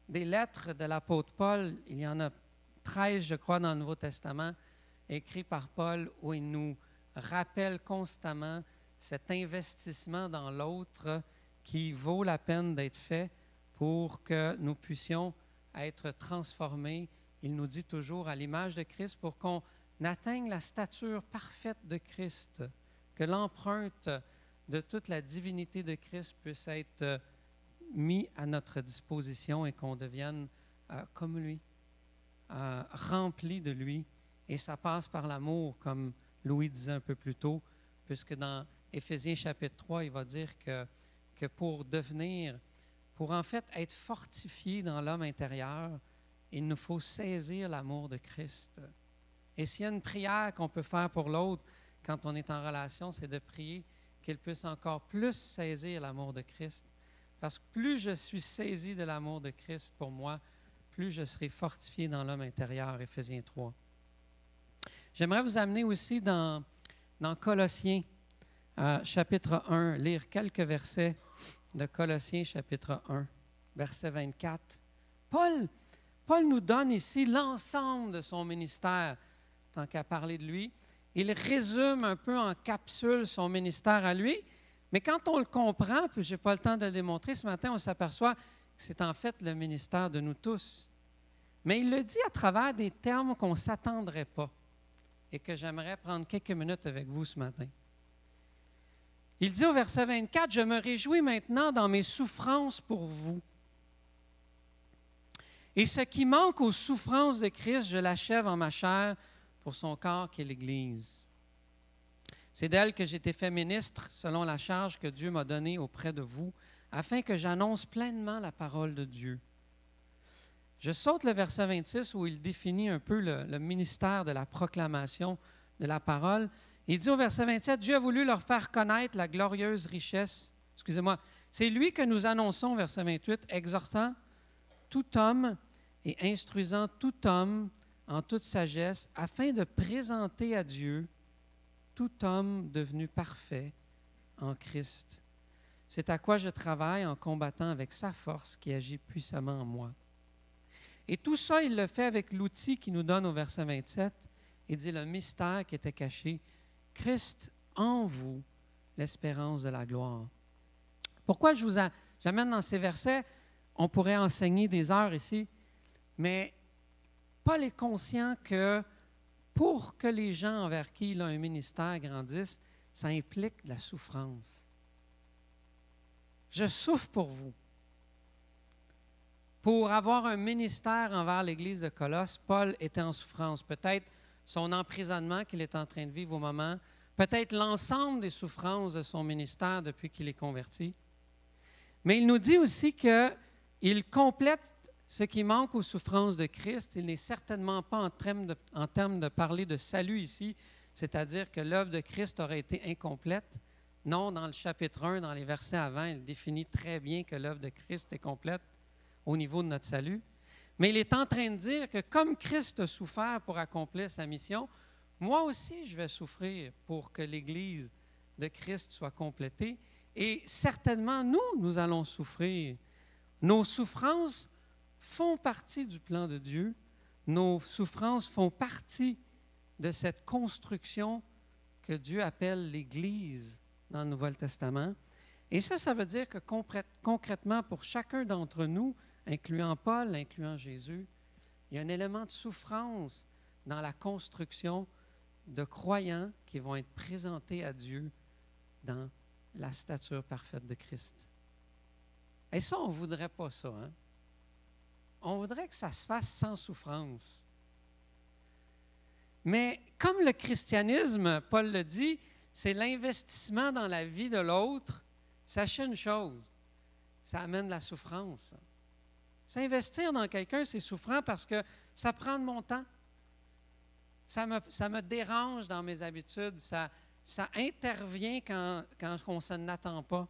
des lettres de l'apôtre Paul, il y en a 13, je crois, dans le Nouveau Testament, écrits par Paul, où il nous rappelle constamment cet investissement dans l'autre qui vaut la peine d'être fait pour que nous puissions être transformés. Il nous dit toujours à l'image de Christ pour qu'on atteigne la stature parfaite de Christ, que l'empreinte de toute la divinité de Christ puisse être mise à notre disposition et qu'on devienne comme lui, rempli de lui. Et ça passe par l'amour, comme Louis disait un peu plus tôt, puisque dans Éphésiens chapitre 3, il va dire que pour en fait être fortifié dans l'homme intérieur, il nous faut saisir l'amour de Christ. Et s'il y a une prière qu'on peut faire pour l'autre quand on est en relation, c'est de prier qu'il puisse encore plus saisir l'amour de Christ. Parce que plus je suis saisi de l'amour de Christ pour moi, plus je serai fortifié dans l'homme intérieur, Éphésiens 3. J'aimerais vous amener aussi dans Colossiens, chapitre 1, lire quelques versets de Colossiens, chapitre 1, verset 24. Paul nous donne ici l'ensemble de son ministère, tant qu'à parler de lui. Il résume un peu en capsule son ministère à lui, mais quand on le comprend, puis je n'ai pas le temps de le démontrer ce matin, on s'aperçoit que c'est en fait le ministère de nous tous. Mais il le dit à travers des termes qu'on ne s'attendrait pas et que j'aimerais prendre quelques minutes avec vous ce matin. Il dit au verset 24, « Je me réjouis maintenant dans mes souffrances pour vous. Et ce qui manque aux souffrances de Christ, je l'achève en ma chair pour son corps qui est l'Église. C'est d'elle que j'ai été fait ministre selon la charge que Dieu m'a donnée auprès de vous, afin que j'annonce pleinement la parole de Dieu. » Je saute le verset 26 où il définit un peu le ministère de la proclamation de la parole. Il dit au verset 27, « Dieu a voulu leur faire connaître la glorieuse richesse. » Excusez-moi. C'est lui que nous annonçons, verset 28, « exhortant tout homme et instruisant tout homme en toute sagesse, afin de présenter à Dieu tout homme devenu parfait en Christ. C'est à quoi je travaille en combattant avec sa force qui agit puissamment en moi. » Et tout ça, il le fait avec l'outil qu'il nous donne au verset 27. Il dit le mystère qui était caché, Christ en vous, l'espérance de la gloire. Pourquoi j'amène dans ces versets? On pourrait enseigner des heures ici, mais Paul est conscient que pour que les gens envers qui il a un ministère grandissent, ça implique de la souffrance. Je souffre pour vous. Pour avoir un ministère envers l'Église de Colosse, Paul était en souffrance. Peut-être son emprisonnement qu'il est en train de vivre au moment, peut-être l'ensemble des souffrances de son ministère depuis qu'il est converti. Mais il nous dit aussi qu'il complète ce qui manque aux souffrances de Christ. Il n'est certainement pas en termes de parler de salut ici, c'est-à-dire que l'œuvre de Christ aurait été incomplète. Non, dans le chapitre 1, dans les versets avant, il définit très bien que l'œuvre de Christ est complète au niveau de notre salut. Mais il est en train de dire que comme Christ a souffert pour accomplir sa mission, moi aussi je vais souffrir pour que l'Église de Christ soit complétée. Et certainement, nous allons souffrir. Nos souffrances font partie du plan de Dieu. Nos souffrances font partie de cette construction que Dieu appelle l'Église dans le Nouveau Testament. Et ça veut dire que concrètement, pour chacun d'entre nous, incluant Paul, incluant Jésus, il y a un élément de souffrance dans la construction de croyants qui vont être présentés à Dieu dans la stature parfaite de Christ. Et ça, on ne voudrait pas ça, hein? On voudrait que ça se fasse sans souffrance. Mais comme le christianisme, Paul le dit, c'est l'investissement dans la vie de l'autre, sachez une chose, ça amène la souffrance. S'investir dans quelqu'un, c'est souffrant parce que ça prend de mon temps. Ça me dérange dans mes habitudes. Ça intervient quand on ne s'en attend pas.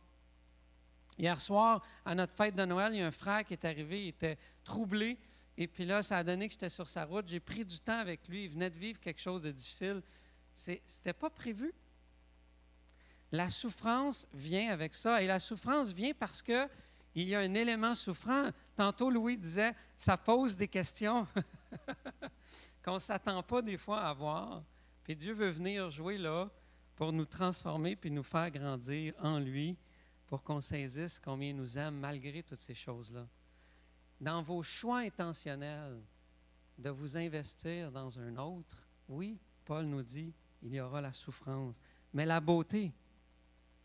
Hier soir, à notre fête de Noël, il y a un frère qui est arrivé, il était troublé. Et puis là, ça a donné que j'étais sur sa route. J'ai pris du temps avec lui. Il venait de vivre quelque chose de difficile. Ce n'était pas prévu. La souffrance vient avec ça. Et la souffrance vient parce qu'il y a un élément souffrant. Tantôt, Louis disait, ça pose des questions qu'on ne s'attend pas des fois à avoir. Puis Dieu veut venir jouer là pour nous transformer puis nous faire grandir en lui, pour qu'on saisisse combien il nous aime malgré toutes ces choses-là. Dans vos choix intentionnels de vous investir dans un autre, oui, Paul nous dit, il y aura la souffrance. Mais la beauté,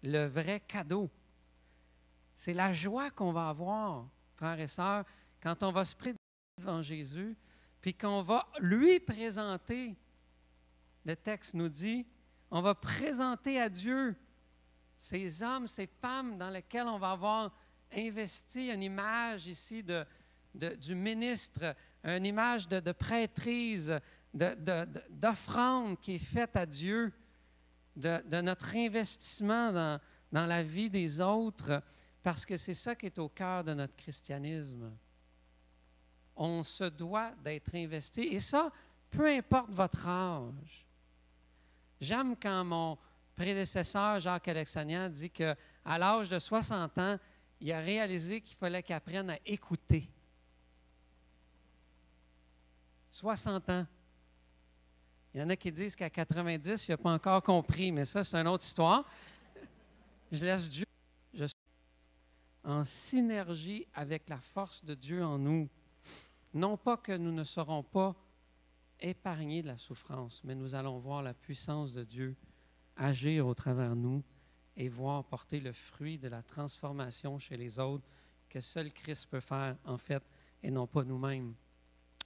le vrai cadeau, c'est la joie qu'on va avoir, frères et sœurs, quand on va se présenter devant Jésus, puis qu'on va lui présenter. Le texte nous dit, on va présenter à Dieu ces hommes, ces femmes dans lesquels on va avoir investi une image ici du ministre, une image de prêtrise, d'offrande qui est faite à Dieu, de notre investissement dans la vie des autres, parce que c'est ça qui est au cœur de notre christianisme. On se doit d'être investi, et ça, peu importe votre âge. J'aime quand mon prédécesseur, Jacques Alexanian, dit qu'à l'âge de 60 ans, il a réalisé qu'il fallait qu'il apprenne à écouter. 60 ans. Il y en a qui disent qu'à 90, il n'a pas encore compris, mais ça, c'est une autre histoire. Je laisse Dieu. Je suis en synergie avec la force de Dieu en nous. Non pas que nous ne serons pas épargnés de la souffrance, mais nous allons voir la puissance de Dieu agir au travers de nous et voir porter le fruit de la transformation chez les autres que seul Christ peut faire, en fait, et non pas nous-mêmes.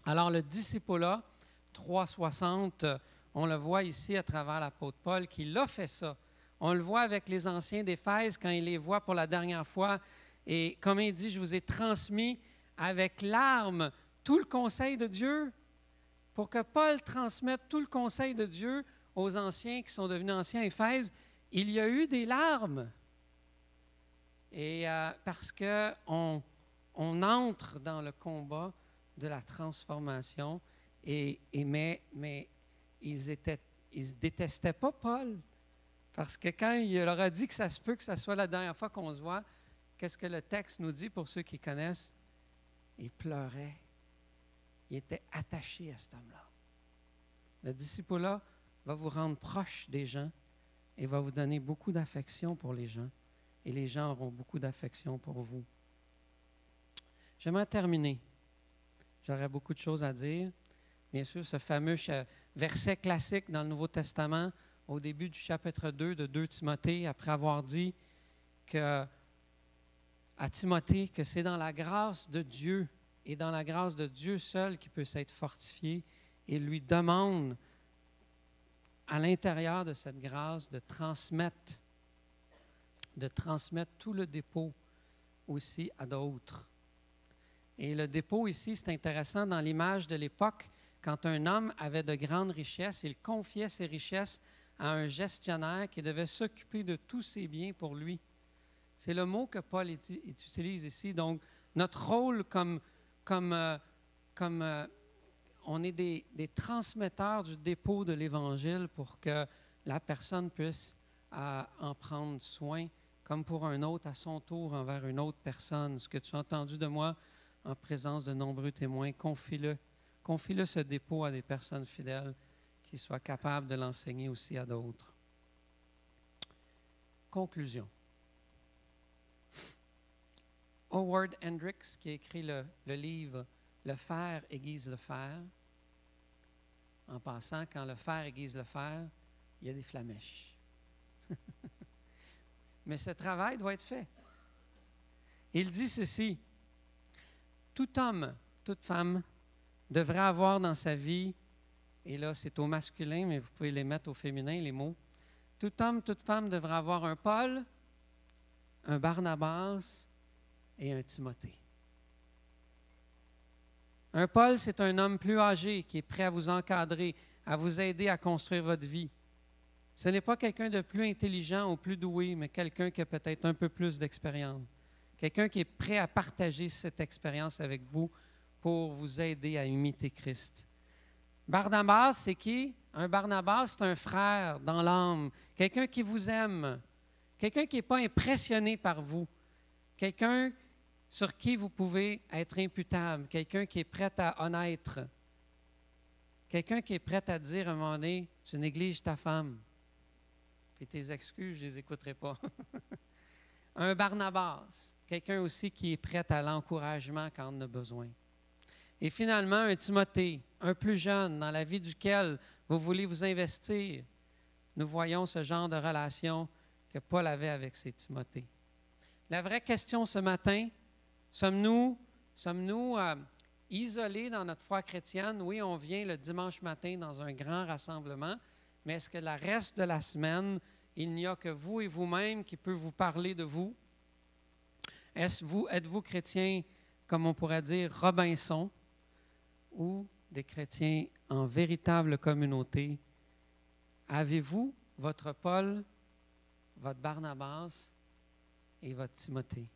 Alors, le discipulat 360, on le voit ici à travers l'apôtre Paul qui l'a fait ça. On le voit avec les anciens d'Éphèse quand il les voit pour la dernière fois. Et comme il dit, je vous ai transmis avec larmes tout le conseil de Dieu. Pour que Paul transmette tout le conseil de Dieu aux anciens qui sont devenus anciens à Éphèse, il y a eu des larmes. Et parce qu'on entre dans le combat de la transformation, mais ils ne détestaient pas Paul. Parce que quand il leur a dit que ça se peut que ce soit la dernière fois qu'on se voit, qu'est-ce que le texte nous dit pour ceux qui connaissent? Il pleurait. Il était attaché à cet homme-là. Le disciple-là va vous rendre proche des gens et va vous donner beaucoup d'affection pour les gens. Et les gens auront beaucoup d'affection pour vous. J'aimerais terminer. J'aurais beaucoup de choses à dire. Bien sûr, ce fameux verset classique dans le Nouveau Testament, au début du chapitre 2 de 2 Timothée, après avoir dit à Timothée que c'est dans la grâce de Dieu et dans la grâce de Dieu seul qui peut s'être fortifié, et lui demande à l'intérieur de cette grâce de transmettre tout le dépôt aussi à d'autres. Et le dépôt ici, c'est intéressant dans l'image de l'époque, quand un homme avait de grandes richesses, il confiait ses richesses à un gestionnaire qui devait s'occuper de tous ses biens pour lui. C'est le mot que Paul utilise ici. Donc, notre rôle comme on est des transmetteurs du dépôt de l'Évangile pour que la personne puisse en prendre soin, comme pour un autre à son tour envers une autre personne. Ce que tu as entendu de moi en présence de nombreux témoins, confie-le ce dépôt à des personnes fidèles qui soient capables de l'enseigner aussi à d'autres. Conclusion. Howard Hendricks, qui a écrit le livre « Le fer aiguise le fer », en passant, quand le fer aiguise le fer, il y a des flamèches. Mais ce travail doit être fait. Il dit ceci: tout homme, toute femme devrait avoir dans sa vie, et là c'est au masculin, mais vous pouvez les mettre au féminin, les mots. Tout homme, toute femme devrait avoir un Paul, un Barnabas et un Timothée. Un Paul, c'est un homme plus âgé qui est prêt à vous encadrer, à vous aider à construire votre vie. Ce n'est pas quelqu'un de plus intelligent ou plus doué, mais quelqu'un qui a peut-être un peu plus d'expérience. Quelqu'un qui est prêt à partager cette expérience avec vous pour vous aider à imiter Christ. Barnabas, c'est qui? Un Barnabas, c'est un frère dans l'âme, quelqu'un qui vous aime, quelqu'un qui n'est pas impressionné par vous, quelqu'un sur qui vous pouvez être imputable, quelqu'un qui est prêt à honnêtre, quelqu'un qui est prêt à dire à un moment donné, tu négliges ta femme. Puis tes excuses, je ne les écouterai pas. Un Barnabas, quelqu'un aussi qui est prêt à l'encouragement quand on a besoin. Et finalement, un Timothée, un plus jeune, dans la vie duquel vous voulez vous investir. Nous voyons ce genre de relation que Paul avait avec ses Timothées. La vraie question ce matin, sommes-nous isolés dans notre foi chrétienne? Oui, on vient le dimanche matin dans un grand rassemblement, mais est-ce que le reste de la semaine, il n'y a que vous et vous-même qui peut vous parler de vous? Êtes-vous chrétien, comme on pourrait dire, Robinson, ou des chrétiens en véritable communauté? Avez-vous votre Paul, votre Barnabas et votre Timothée?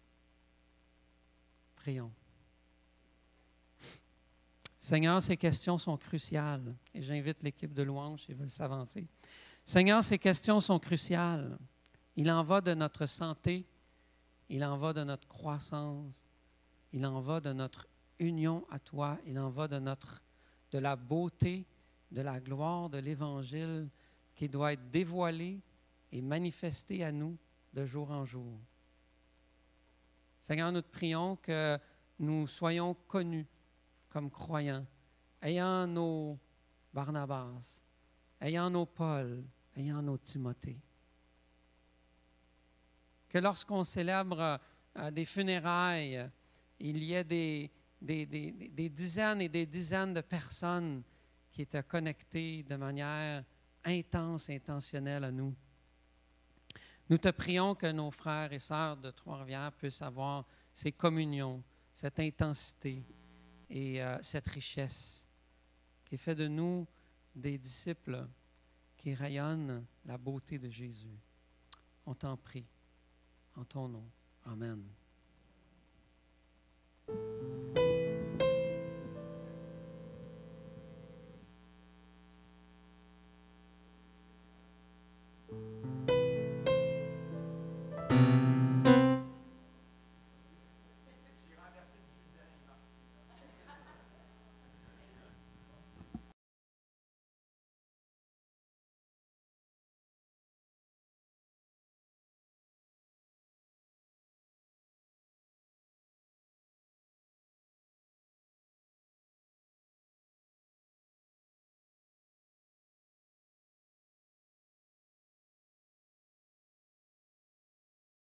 Prions. Seigneur, ces questions sont cruciales et j'invite l'équipe de louange qui veut s'avancer. Seigneur, ces questions sont cruciales. Il en va de notre santé, il en va de notre croissance, il en va de notre union à toi, il en va de la beauté, de la gloire de l'Évangile qui doit être dévoilée et manifestée à nous de jour en jour. Seigneur, nous te prions que nous soyons connus comme croyants, ayant nos Barnabas, ayant nos Paul, ayant nos Timothée. Que lorsqu'on célèbre des funérailles, il y ait des dizaines et des dizaines de personnes qui étaient connectées de manière intense et intentionnelle à nous. Nous te prions que nos frères et sœurs de Trois-Rivières puissent avoir ces communions, cette intensité et cette richesse qui fait de nous des disciples qui rayonnent la beauté de Jésus. On t'en prie, en ton nom. Amen.